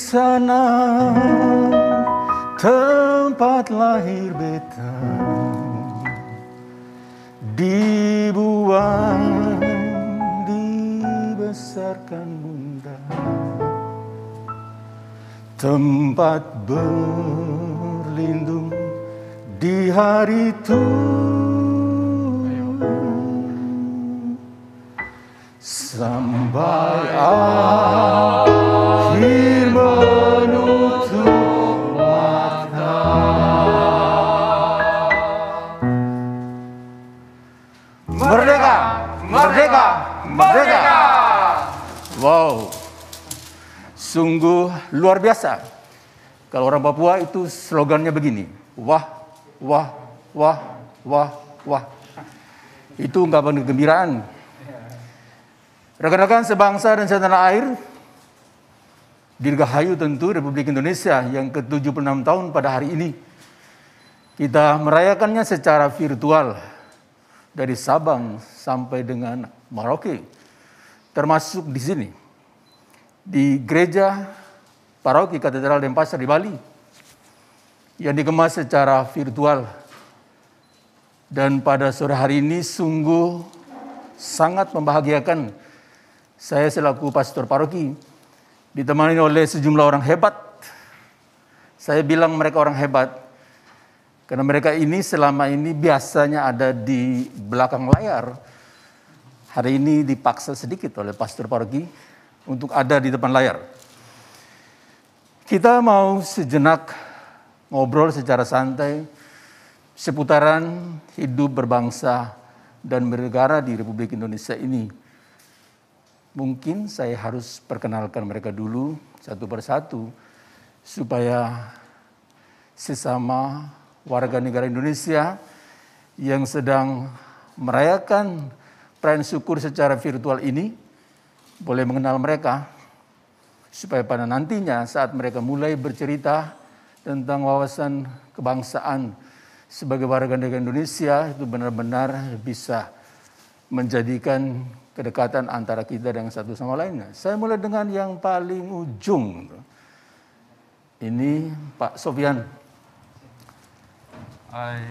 sana tempat lahir beta, dibuang, dibesarkan bunda, tempat berlindung di hari tua, sampai akhir menutup mata. Merdeka, merdeka, merdeka. Wow, sungguh luar biasa. Kalau orang Papua itu slogannya begini, wah, wah, wah, wah, wah. Itu ungkapan kegembiraan. Rekan-rekan sebangsa dan setanah air, dirgahayu tentu Republik Indonesia yang ke-76 tahun pada hari ini. Kita merayakannya secara virtual dari Sabang sampai dengan Merauke, termasuk di sini, di Gereja Paroki Katedral Denpasar di Bali, yang dikemas secara virtual. Dan pada sore hari ini sungguh sangat membahagiakan. Saya selaku pastor paroki ditemani oleh sejumlah orang hebat. Saya bilang mereka orang hebat karena mereka ini selama ini biasanya ada di belakang layar. Hari ini dipaksa sedikit oleh pastor paroki untuk ada di depan layar. Kita mau sejenak ngobrol secara santai seputaran hidup berbangsa dan bernegara di Republik Indonesia ini. Mungkin saya harus perkenalkan mereka dulu satu persatu supaya sesama warga negara Indonesia yang sedang merayakan perayaan syukur secara virtual ini boleh mengenal mereka, supaya pada nantinya saat mereka mulai bercerita tentang wawasan kebangsaan sebagai warga negara Indonesia itu benar-benar bisa menjadikan kedekatan antara kita dengan satu sama lainnya. Saya mulai dengan yang paling ujung. Ini Pak Sofian. Hai.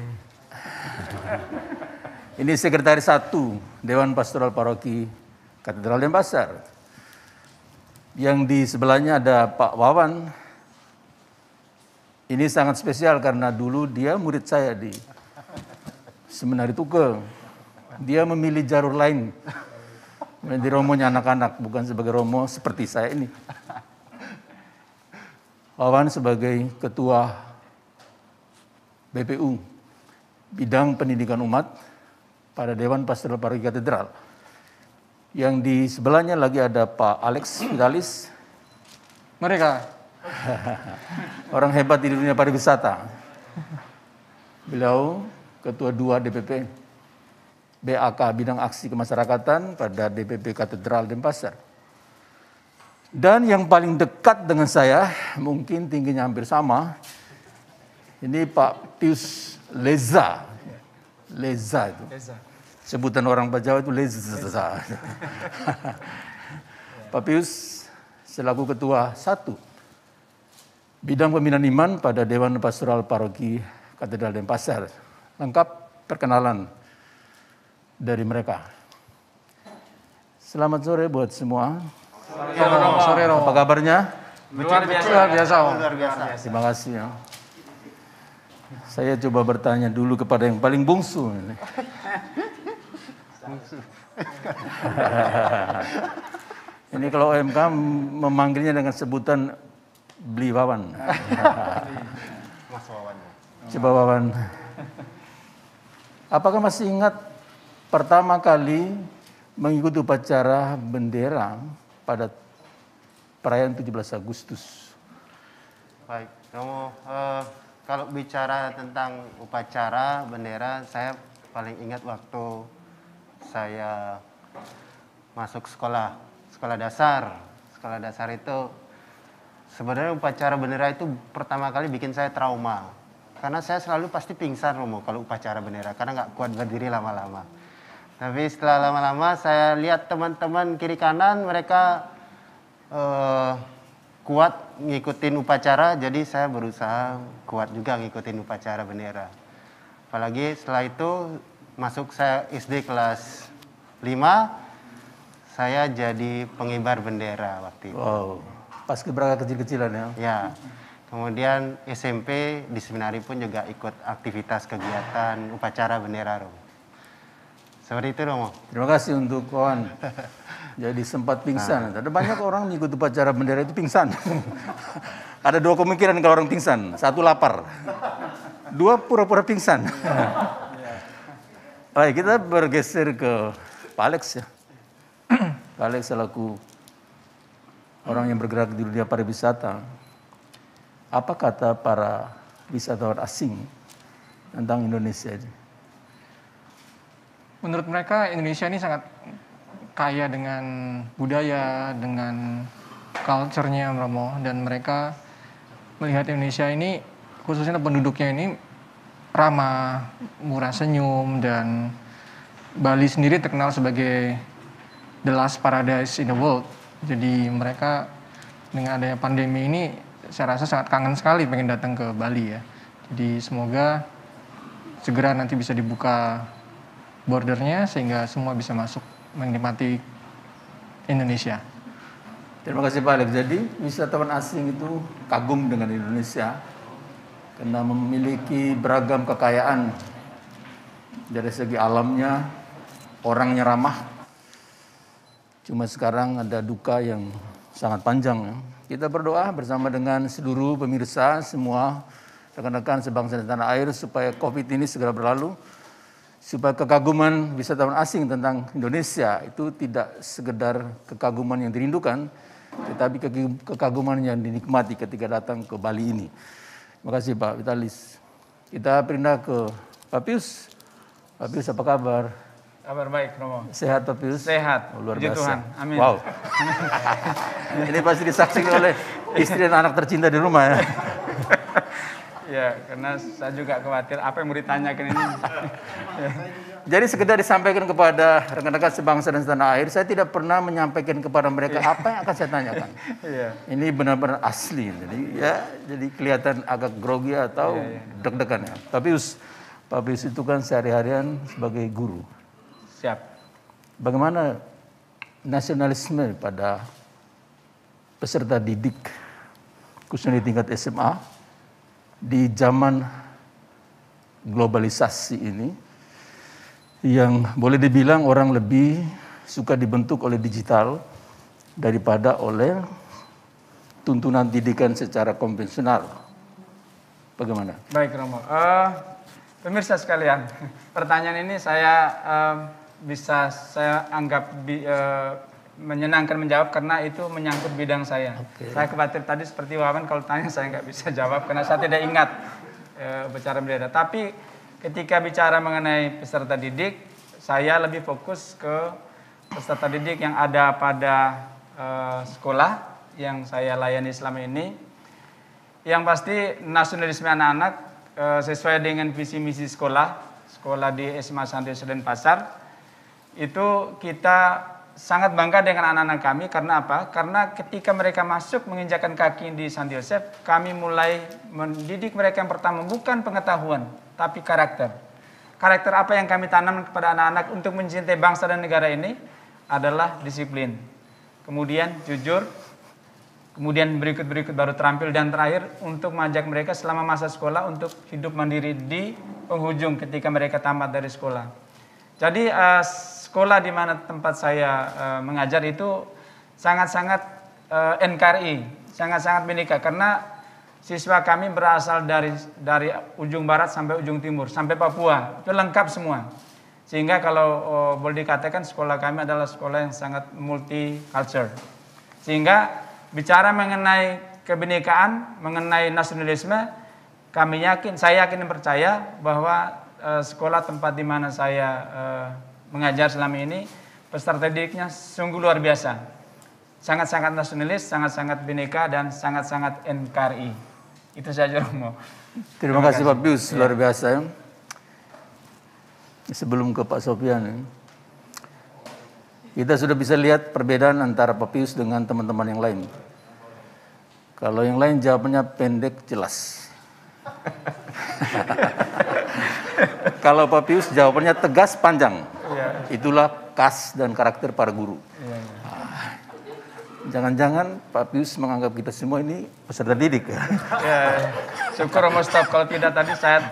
Ini Sekretaris 1 Dewan Pastoral Paroki Katedral Denpasar. Yang di sebelahnya ada Pak Wawan. Ini sangat spesial karena dulu dia murid saya di Seminari Tukel. Dia memilih jalur lain. Menjadi romonya anak-anak, bukan sebagai romo seperti saya ini. Wawan sebagai Ketua BPU, Bidang Pendidikan Umat pada Dewan Pastoral Paroki Katedral. Yang di sebelahnya lagi ada Pak Alex Vitalis. Mereka. Orang hebat di dunia pariwisata. Beliau Ketua 2 DPP. BAK Bidang Aksi Kemasyarakatan pada DPP Katedral Denpasar. Dan yang paling dekat dengan saya, mungkin tingginya hampir sama, ini Pak Pius Leza. Leza itu. Sebutan orang Jawa itu Leza. Pak Pius selaku Ketua 1 Bidang Pembinaan Iman pada Dewan Pastoral Paroki Katedral Denpasar. Lengkap perkenalan dari mereka. Selamat sore buat semua. Sore, Romo. Apa kabarnya? Luar biasa. Terima kasih ya. Saya coba bertanya dulu kepada yang paling bungsu. Ini kalau OMK memanggilnya dengan sebutan Beli Wawan. Mas Wawan. Coba Wawan. Apakah masih ingat pertama kali mengikuti upacara bendera pada perayaan 17 Agustus? Baik, Romo, kalau bicara tentang upacara bendera, saya paling ingat waktu saya masuk sekolah dasar. Sekolah dasar itu sebenarnya upacara bendera itu pertama kali bikin saya trauma. Karena saya selalu pasti pingsan, Romo, kalau upacara bendera, karena nggak kuat berdiri lama-lama. Tapi setelah lama-lama saya lihat teman-teman kiri kanan mereka kuat ngikutin upacara, jadi saya berusaha kuat juga ngikutin upacara bendera. Apalagi setelah itu masuk saya SD kelas 5, saya jadi pengibar bendera waktu itu. Wow, pas keberangkatan kecil-kecilan ya. Ya, kemudian SMP di seminari pun juga ikut aktivitas kegiatan upacara bendera, Romo. Seperti itu, Romo. Terima kasih untuk kawan. Jadi sempat pingsan. Ada banyak orang mengikuti upacara bendera itu pingsan. Ada dua kemungkinan kalau orang pingsan. Satu lapar. Dua pura-pura pingsan. Baik, kita bergeser ke Pak Alex ya. Pak Alex selaku orang yang bergerak di dunia pariwisata. Apa kata para wisatawan asing tentang Indonesia ini? Menurut mereka Indonesia ini sangat kaya dengan budaya, dengan culture-nya, Romo, dan mereka melihat Indonesia ini, khususnya penduduknya ini ramah, murah senyum, dan Bali sendiri terkenal sebagai the last paradise in the world. Jadi mereka dengan adanya pandemi ini, saya rasa sangat kangen sekali pengen datang ke Bali ya. Jadi semoga segera nanti bisa dibuka bordernya sehingga semua bisa masuk menikmati Indonesia. Terima kasih Pak Alex. Jadi wisatawan asing itu kagum dengan Indonesia karena memiliki beragam kekayaan dari segi alamnya, orangnya ramah. Cuma sekarang ada duka yang sangat panjang. Ya. Kita berdoa bersama dengan seluruh pemirsa, semua rekan-rekan sebangsa dan tanah air supaya COVID ini segera berlalu. Supaya kekaguman wisatawan asing tentang Indonesia itu tidak sekedar kekaguman yang dirindukan, tetapi kekaguman yang dinikmati ketika datang ke Bali ini. Terima kasih Pak Vitalis. Kita pindah ke Pak Pius. Pak Pius apa kabar? Kabar baik, Romo. Sehat Pak Pius? Sehat. Oh, luar Puji biasa. Tuhan. Amin. Wow. Ini pasti disaksikan oleh istri dan anak tercinta di rumah ya. Ya, karena saya juga khawatir apa yang mau ditanyakan ini. Jadi sekedar disampaikan kepada rekan-rekan sebangsa dan setanah air, saya tidak pernah menyampaikan kepada mereka apa yang akan saya tanyakan. Iya. Ini benar-benar asli, jadi kelihatan agak grogi atau deg-degan ya. Tapi Pak Pius itu kan sehari-harian sebagai guru. Siap. Bagaimana nasionalisme pada peserta didik, khususnya di tingkat SMA, di zaman globalisasi ini, yang boleh dibilang orang lebih suka dibentuk oleh digital daripada oleh tuntunan didikan secara konvensional. Bagaimana? Baik, Romo. Pemirsa sekalian, pertanyaan ini saya bisa saya anggap menyenangkan menjawab karena itu menyangkut bidang saya. Okay. Saya khawatir tadi seperti Wawan kalau tanya saya nggak bisa jawab karena saya tidak ingat bicara bendera. Tapi ketika bicara mengenai peserta didik, saya lebih fokus ke peserta didik yang ada pada sekolah yang saya layani selama ini. Yang pasti nasionalisme anak-anak sesuai dengan visi misi sekolah di SMA Santi Yosef Denpasar, itu kita sangat bangga dengan anak-anak kami. Karena apa? Karena ketika mereka masuk menginjakkan kaki di Santi Yosef, kami mulai mendidik mereka yang pertama bukan pengetahuan, tapi karakter. Karakter apa yang kami tanam kepada anak-anak untuk mencintai bangsa dan negara ini adalah disiplin. Kemudian jujur, kemudian berikut baru terampil, dan terakhir untuk mengajak mereka selama masa sekolah untuk hidup mandiri di penghujung ketika mereka tamat dari sekolah. Jadi sekolah di mana tempat saya mengajar itu sangat-sangat NKRI, sangat-sangat Bhinneka, karena siswa kami berasal dari ujung barat sampai ujung timur, sampai Papua, itu lengkap semua. Sehingga kalau boleh dikatakan sekolah kami adalah sekolah yang sangat multi-culture. Sehingga bicara mengenai kebinekaan, mengenai nasionalisme, saya yakin dan percaya bahwa sekolah tempat di mana saya mengajar selama ini, peserta didiknya sungguh luar biasa. Sangat-sangat nasionalis, sangat-sangat Bhinneka, dan sangat-sangat NKRI. Itu saja, Romo. Terima kasih Pak Pius, luar biasa. Sebelum ke Pak Sofian, kita sudah bisa lihat perbedaan antara Pak Pius dengan teman-teman yang lain. Kalau yang lain jawabannya pendek, jelas. Kalau Pak Pius jawabannya tegas, panjang. Itulah khas dan karakter para guru. Jangan-jangan Pak Pius menganggap kita semua ini peserta didik. Ya, syukur Romo Staf, kalau tidak tadi saya.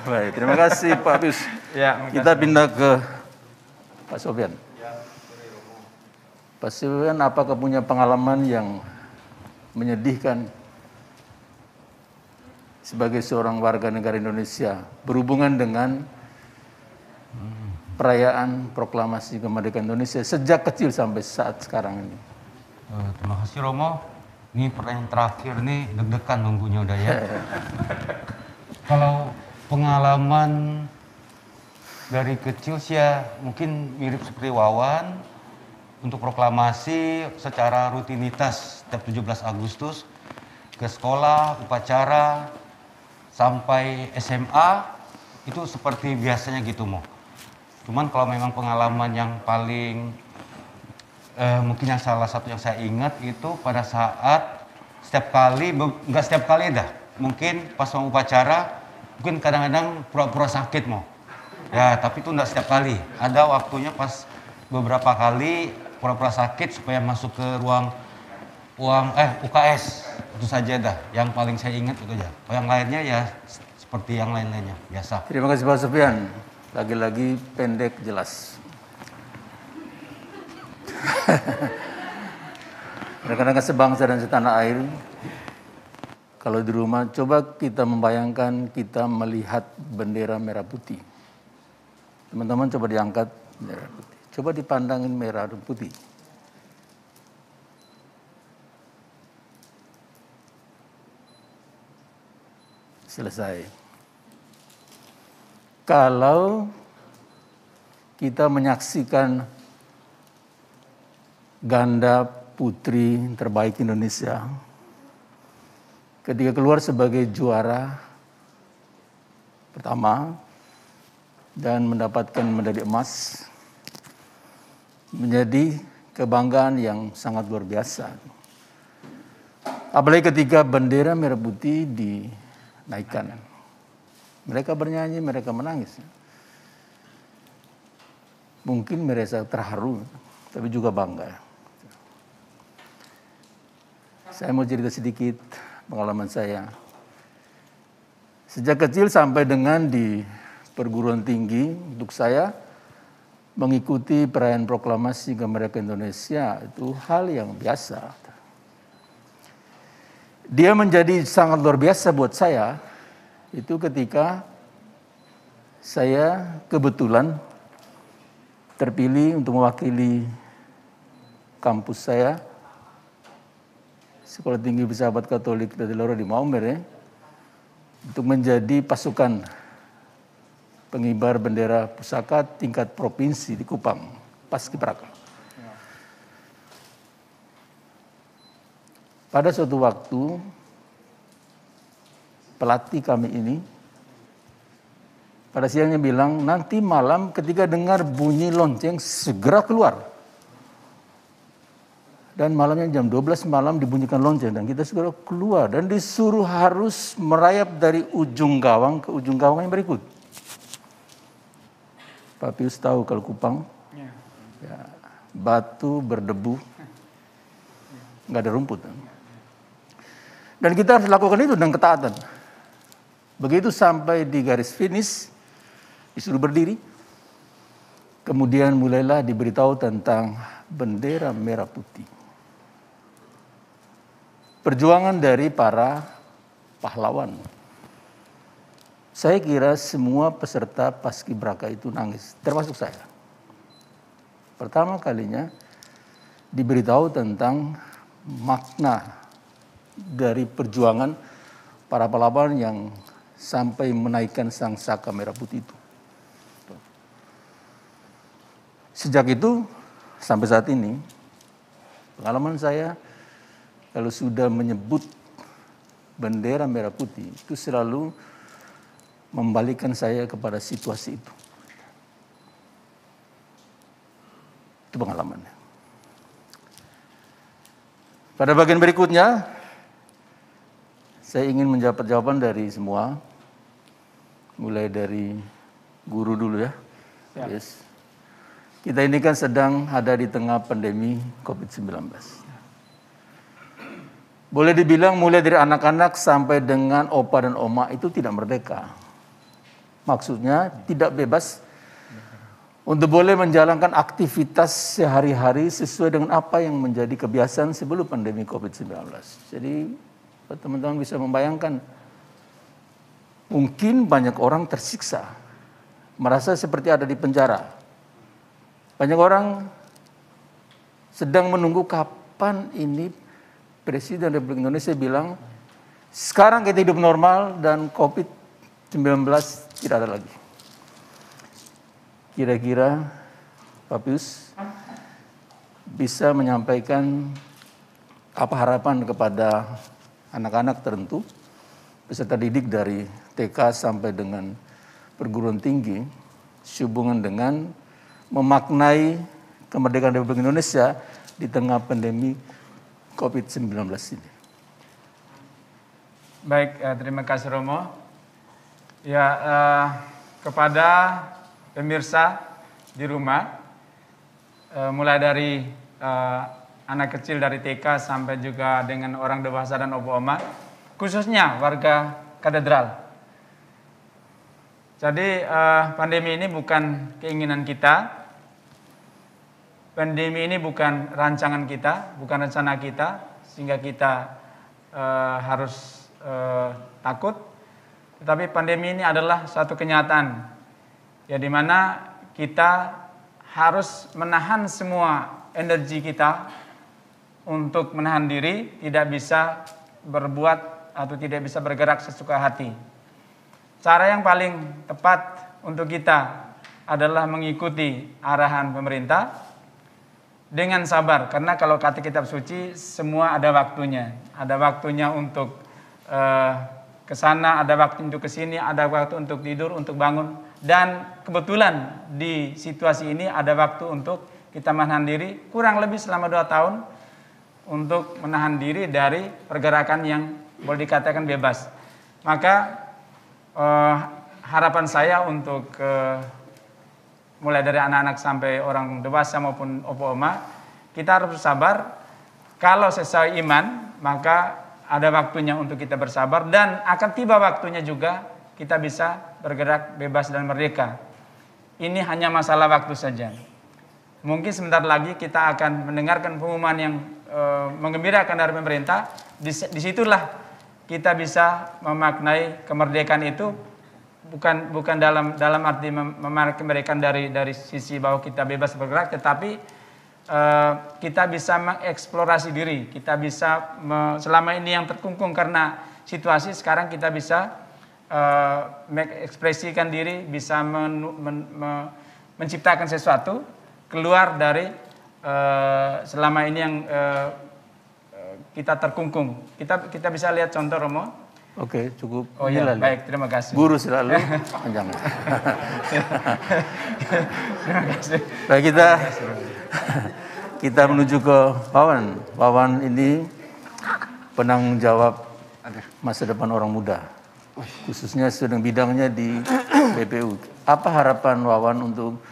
Baik, terima kasih Pak Pius. Ya, Kita pindah ke Pak Sofyan. Pak Sofyan, apakah punya pengalaman yang menyedihkan sebagai seorang warga negara Indonesia berhubungan dengan perayaan proklamasi kemerdekaan Indonesia sejak kecil sampai saat sekarang ini? Terima kasih Romo. Ini pertanyaan terakhir nih, deg-degan nunggunya udah ya. Kalau pengalaman dari kecil sih ya mungkin mirip seperti Wawan. Untuk proklamasi secara rutinitas setiap 17 Agustus ke sekolah, upacara, sampai SMA itu seperti biasanya gitu Mo. Cuman kalau memang pengalaman yang paling mungkin yang salah satu yang saya ingat itu pada saat setiap kali, nggak setiap kali dah, mungkin pas mau upacara, mungkin kadang-kadang pura-pura sakit Mo. Ya tapi itu nggak setiap kali, ada waktunya pas beberapa kali pura-pura sakit supaya masuk ke ruang UKS. Itu saja dah yang paling saya ingat itu aja. Yang lainnya ya seperti yang lain-lainnya biasa. Terima kasih Pak Sofyan. Lagi-lagi pendek, jelas. Rekan-rekan sebangsa dan setanah air, kalau di rumah coba kita membayangkan kita melihat bendera merah putih. Teman-teman coba diangkat merah putih. Coba dipandangin merah dan putih. Selesai. Kalau kita menyaksikan ganda putri terbaik Indonesia ketika keluar sebagai juara pertama dan mendapatkan medali emas, menjadi kebanggaan yang sangat luar biasa. Apalagi ketika bendera merah putih dinaikkan. Mereka bernyanyi, mereka menangis. Mungkin mereka terharu, tapi juga bangga. Saya mau cerita sedikit pengalaman saya. Sejak kecil sampai dengan di perguruan tinggi, untuk saya mengikuti perayaan proklamasi kemerdekaan Indonesia itu hal yang biasa. Dia menjadi sangat luar biasa buat saya itu ketika saya kebetulan terpilih untuk mewakili kampus saya, Sekolah Tinggi Filsafat Katolik Jatinegara di Maumere, ya, untuk menjadi pasukan pengibar bendera pusaka tingkat provinsi di Kupang, Paskibraka. Pada suatu waktu, pelatih kami ini pada siangnya bilang, nanti malam ketika dengar bunyi lonceng segera keluar. Dan malamnya jam 12 malam dibunyikan lonceng dan kita segera keluar dan disuruh harus merayap dari ujung gawang ke ujung gawang yang berikut. Pak Pius tahu kalau Kupang, ya, batu berdebu, nggak ada rumput. Dan kita harus lakukan itu dengan ketaatan. Begitu sampai di garis finish, disuruh berdiri. Kemudian mulailah diberitahu tentang bendera merah putih. Perjuangan dari para pahlawan. Saya kira semua peserta Paskibraka itu nangis, termasuk saya. Pertama kalinya diberitahu tentang makna dari perjuangan para pahlawan yang sampai menaikkan sang saka merah putih itu. Sejak itu sampai saat ini, pengalaman saya kalau sudah menyebut bendera merah putih itu selalu membalikkan saya kepada situasi itu. Itu pengalamannya. Pada bagian berikutnya, Saya ingin mendapat jawaban dari semua, mulai dari guru dulu ya. Yes. Kita ini kan sedang ada di tengah pandemi COVID-19. Boleh dibilang mulai dari anak-anak sampai dengan opa dan oma itu tidak merdeka. Maksudnya tidak bebas untuk boleh menjalankan aktivitas sehari-hari sesuai dengan apa yang menjadi kebiasaan sebelum pandemi COVID-19. Jadi teman-teman bisa membayangkan, mungkin banyak orang tersiksa, merasa seperti ada di penjara. Banyak orang sedang menunggu kapan ini Presiden Republik Indonesia bilang, sekarang kita hidup normal dan COVID-19 tidak ada lagi. Kira-kira Pak Pius bisa menyampaikan apa harapan kepada anak-anak tertentu, peserta didik dari TK sampai dengan perguruan tinggi, sehubungan dengan memaknai kemerdekaan Republik Indonesia di tengah pandemi COVID-19 ini. Baik, terima kasih Romo. Ya, kepada pemirsa di rumah, mulai dari anak kecil dari TK sampai juga dengan orang dewasa dan opa-oma, khususnya warga katedral. Jadi pandemi ini bukan keinginan kita, pandemi ini bukan rancangan kita, bukan rencana kita, sehingga kita harus takut. Tetapi pandemi ini adalah suatu kenyataan, ya di mana kita harus menahan semua energi kita untuk menahan diri, tidak bisa berbuat atau tidak bisa bergerak sesuka hati. Cara yang paling tepat untuk kita adalah mengikuti arahan pemerintah dengan sabar, karena kalau kata kitab suci semua ada waktunya. Ada waktunya untuk ke sana, ada waktu untuk ke sini, ada waktu untuk tidur, untuk bangun, dan kebetulan di situasi ini ada waktu untuk kita menahan diri kurang lebih selama 2 tahun untuk menahan diri dari pergerakan yang boleh dikatakan bebas. Maka harapan saya untuk mulai dari anak-anak sampai orang dewasa maupun opa-oma, kita harus bersabar. Kalau sesuai iman, maka ada waktunya untuk kita bersabar, dan akan tiba waktunya juga kita bisa bergerak bebas dan merdeka. Ini hanya masalah waktu saja. Mungkin sebentar lagi kita akan mendengarkan pengumuman yang menggembirakan dari pemerintah. Disitulah kita bisa memaknai kemerdekaan itu bukan dalam arti memaknai kemerdekaan dari sisi bahwa kita bebas bergerak, tetapi kita bisa mengeksplorasi diri, kita bisa selama ini yang terkungkung karena situasi, sekarang kita bisa mengekspresikan diri, bisa menciptakan sesuatu keluar dari selama ini yang kita terkungkung. Kita bisa lihat contoh, Romo. Oke, cukup. Oh iya, baik, terima kasih. Guru selalu panjang. Terima kasih. Baik, kita menuju ke Wawan. Wawan ini penanggung jawab masa depan orang muda, khususnya sedang bidangnya di BPU. Apa harapan Wawan untuk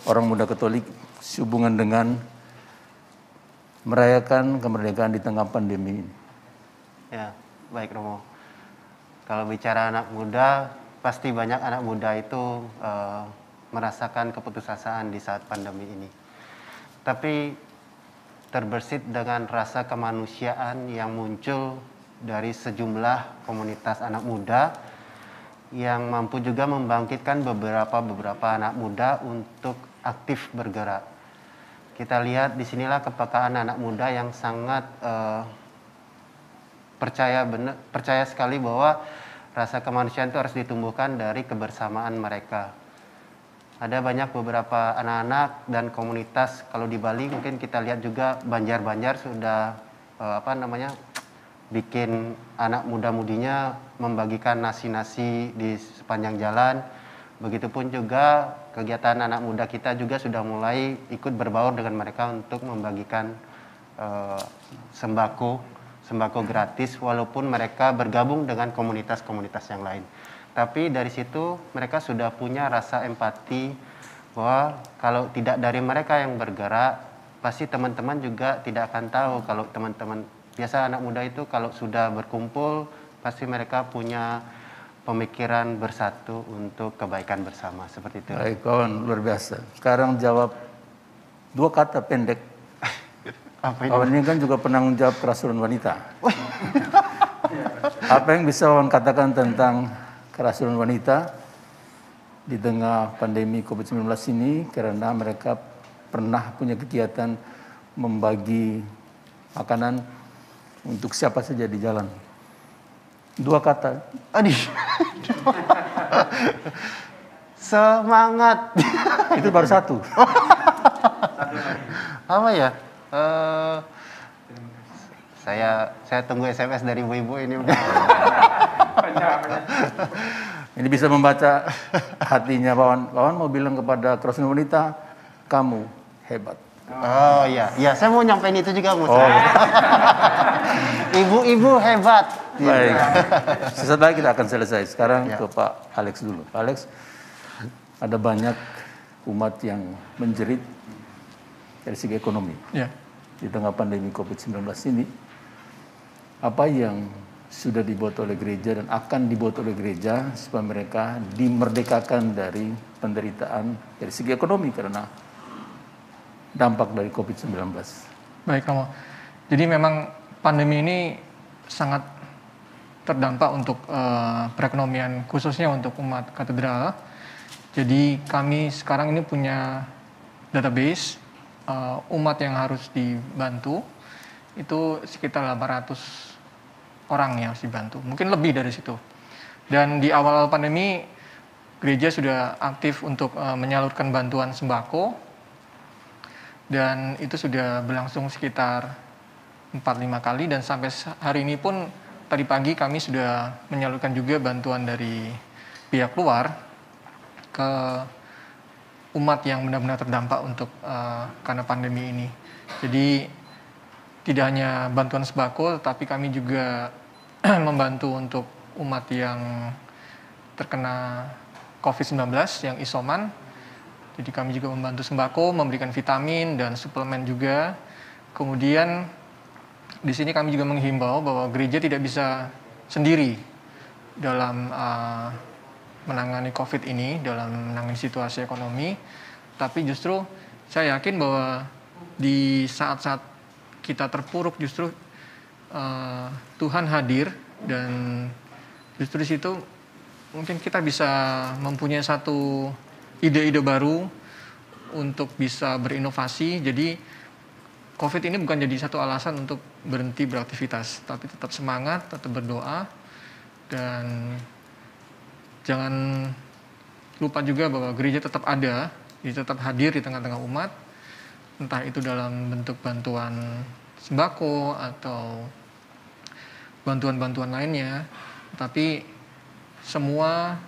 orang muda Katolik sehubungan dengan merayakan kemerdekaan di tengah pandemi ini? Ya, baik Romo. Kalau bicara anak muda, pasti banyak anak muda itu merasakan keputusasaan di saat pandemi ini. Tapi terbersit dengan rasa kemanusiaan yang muncul dari sejumlah komunitas anak muda yang mampu juga membangkitkan beberapa anak muda untuk aktif bergerak. Kita lihat disinilah kepekaan anak muda yang sangat percaya sekali bahwa rasa kemanusiaan itu harus ditumbuhkan dari kebersamaan mereka. Ada banyak beberapa anak-anak dan komunitas, kalau di Bali mungkin kita lihat juga Banjar-Banjar sudah bikin anak muda-mudinya membagikan nasi-nasi di sepanjang jalan. Begitupun juga kegiatan anak muda kita juga sudah mulai ikut berbaur dengan mereka untuk membagikan sembako sembako gratis walaupun mereka bergabung dengan komunitas-komunitas yang lain. Tapi dari situ mereka sudah punya rasa empati bahwa kalau tidak dari mereka yang bergerak, pasti teman-teman juga tidak akan tahu. Kalau teman-teman, biasa anak muda itu kalau sudah berkumpul, pasti mereka punya pemikiran bersatu untuk kebaikan bersama, seperti itu. Baik kawan, luar biasa. Sekarang jawab 2 kata pendek. Apa ini? Kawan ini kan juga penanggung jawab kerasulan wanita. Apa yang bisa kawan katakan tentang kerasulan wanita di tengah pandemi COVID-19 ini, karena mereka pernah punya kegiatan membagi makanan untuk siapa saja di jalan. 2 kata. Aduh. Semangat. Itu baru 1. Apa ya? Saya tunggu SMS dari ibu-ibu ini. Ini bisa membaca hatinya kawan. Kawan mau bilang kepada kerasulan wanita, kamu hebat. Oh iya, iya saya mau nyampein itu juga Mus. Oh. Ibu-ibu hebat. Baik. Sesaat lagi kita akan selesai. Sekarang Ya. ke Pak Alex dulu. Pak Alex, ada banyak umat yang menjerit dari segi ekonomi. Ya. Di tengah pandemi COVID-19 ini, apa yang sudah dibuat oleh gereja dan akan dibuat oleh gereja supaya mereka dimerdekakan dari penderitaan dari segi ekonomi karena dampak dari COVID-19. Baik, Romo. Jadi memang pandemi ini sangat terdampak untuk perekonomian, khususnya untuk umat katedral. Jadi kami sekarang ini punya database umat yang harus dibantu, itu sekitar 800 orang yang harus dibantu. Mungkin lebih dari situ. Dan di awal pandemi, gereja sudah aktif untuk menyalurkan bantuan sembako, dan itu sudah berlangsung sekitar 4-5 kali, dan sampai hari ini pun tadi pagi kami sudah menyalurkan juga bantuan dari pihak luar ke umat yang benar-benar terdampak untuk karena pandemi ini. Jadi tidak hanya bantuan sembako, tetapi kami juga membantu untuk umat yang terkena COVID-19 yang isoman. Jadi kami juga membantu sembako, memberikan vitamin dan suplemen juga. Kemudian di sini kami juga menghimbau bahwa gereja tidak bisa sendiri dalam menangani COVID ini, dalam menangani situasi ekonomi. Tapi justru saya yakin bahwa di saat-saat kita terpuruk justru Tuhan hadir, dan justru di situ mungkin kita bisa mempunyai satu ide-ide baru untuk bisa berinovasi. Jadi COVID ini bukan jadi satu alasan untuk berhenti beraktivitas, tapi tetap semangat, tetap berdoa, dan jangan lupa juga bahwa gereja tetap ada, tetap hadir di tengah-tengah umat, entah itu dalam bentuk bantuan sembako atau bantuan-bantuan lainnya. Tapi semua,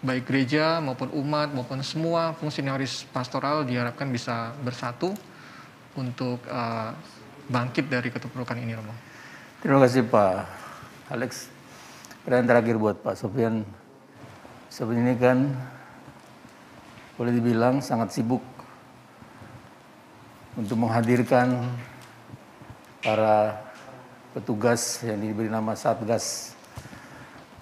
baik gereja maupun umat maupun semua fungsionaris pastoral diharapkan bisa bersatu untuk bangkit dari keterpurukan ini, Romo. Terima kasih Pak Alex. Pertanyaan terakhir buat Pak Sofian. Sofian ini kan boleh dibilang sangat sibuk untuk menghadirkan para petugas yang diberi nama Satgas,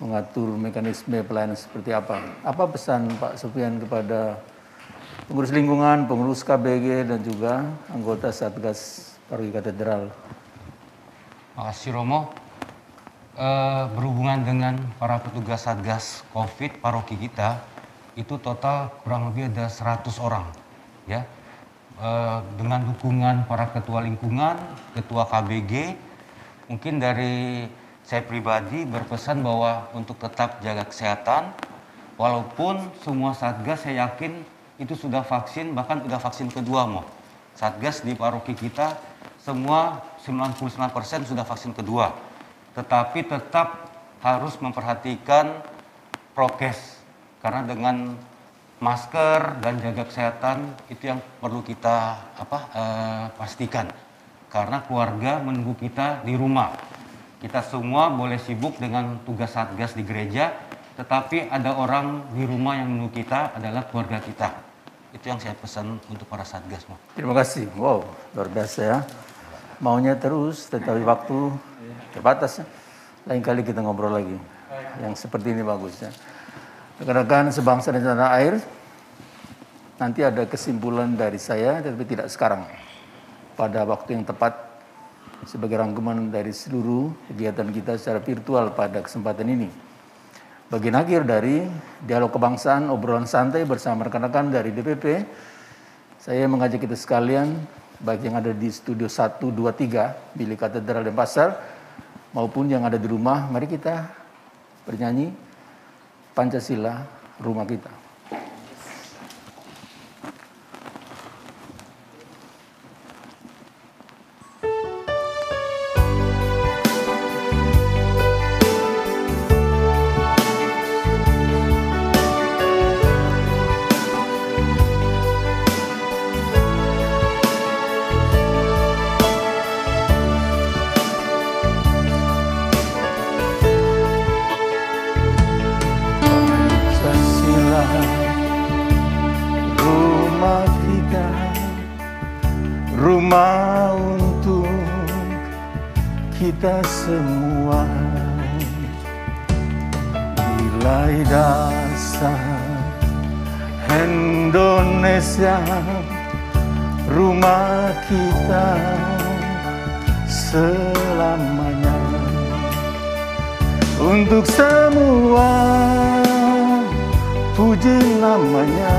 mengatur mekanisme pelayanan seperti apa. Apa pesan Pak Sofian kepada pengurus lingkungan, pengurus KBG, dan juga anggota Satgas Paroki Katedral? Makasih Romo. Berhubungan dengan para petugas Satgas COVID paroki kita, itu total kurang lebih ada 100 orang, ya. Dengan dukungan para ketua lingkungan, ketua KBG, mungkin dari saya pribadi berpesan bahwa untuk tetap jaga kesehatan, walaupun semua Satgas saya yakin itu sudah vaksin, bahkan sudah vaksin kedua Mo. Satgas di paroki kita semua 99% sudah vaksin kedua. Tetapi tetap harus memperhatikan prokes, karena dengan masker dan jaga kesehatan itu yang perlu kita pastikan. karena keluarga menunggu kita di rumah. Kita semua boleh sibuk dengan tugas Satgas di gereja, tetapi ada orang di rumah yang menunggu kita adalah keluarga kita. Itu yang saya pesan untuk para Satgas, Mas. Terima kasih. Wow, luar biasa ya. Maunya terus, tetapi waktu terbatas ya. Lain kali kita ngobrol lagi. Yang seperti ini bagus ya. Rekan-rekan sebangsa dan tanah air, nanti ada kesimpulan dari saya, tetapi tidak sekarang. Pada waktu yang tepat, sebagai rangkuman dari seluruh kegiatan kita secara virtual pada kesempatan ini. Bagian akhir dari dialog kebangsaan, obrolan santai bersama rekan-rekan dari DPP, saya mengajak kita sekalian, baik yang ada di studio 1, 2, 3, milik Katedral Denpasar, maupun yang ada di rumah, mari kita bernyanyi Pancasila, rumah kita. Rumah untuk kita semua, nilai dasar Indonesia, rumah kita selamanya. Untuk semua puji namanya,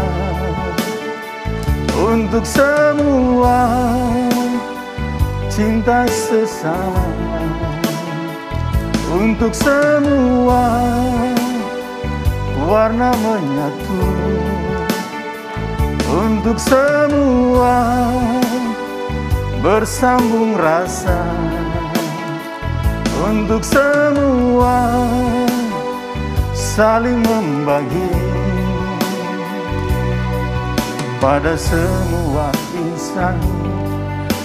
untuk semua cinta sesama, untuk semua warna menyatu, untuk semua bersambung rasa, untuk semua saling membagi. Pada semua insan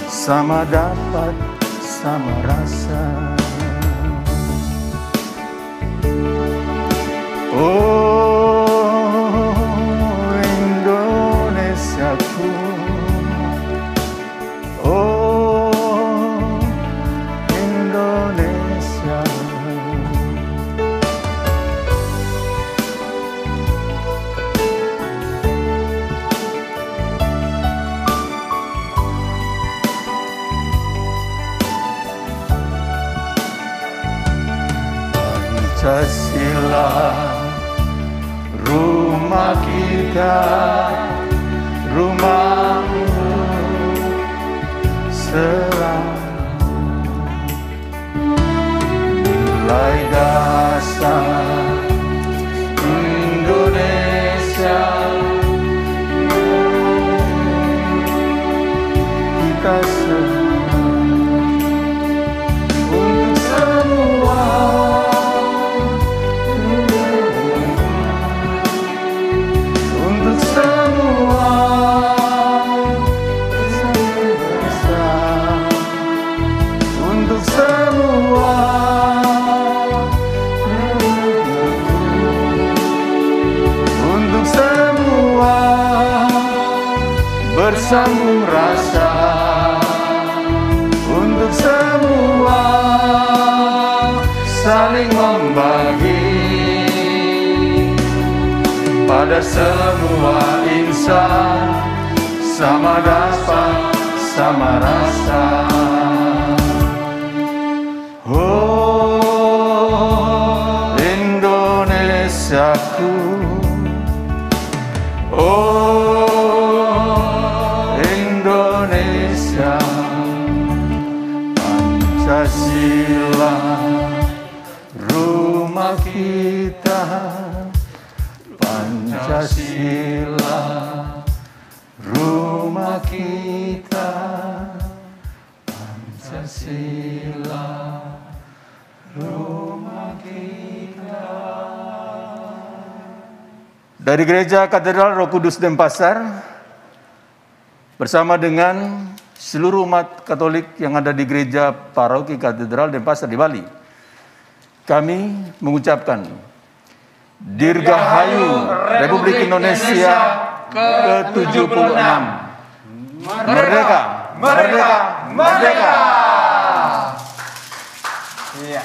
sama dapat, sama rasa. Oh Indonesiaku, oh Indonesia. Pancasila, rumah kita, rumah selalu. Nilai dasar Indonesia, kita semua, untuk semua. Untuk semua bersambung rasa, untuk semua saling membagi. Pada semua insan sama dapat, sama rasa. Oh Indonesiaku, oh Indonesia. Pancasila, rumah kita. Pancasila, rumah kita. Pancasila, rumah kita. Dari Gereja Katedral Roh Kudus Denpasar, bersama dengan seluruh umat Katolik yang ada di Gereja Paroki Katedral Denpasar di Bali, kami mengucapkan Dirgahayu Republik Indonesia ke-76. Merdeka! Merdeka! Merdeka! Iya.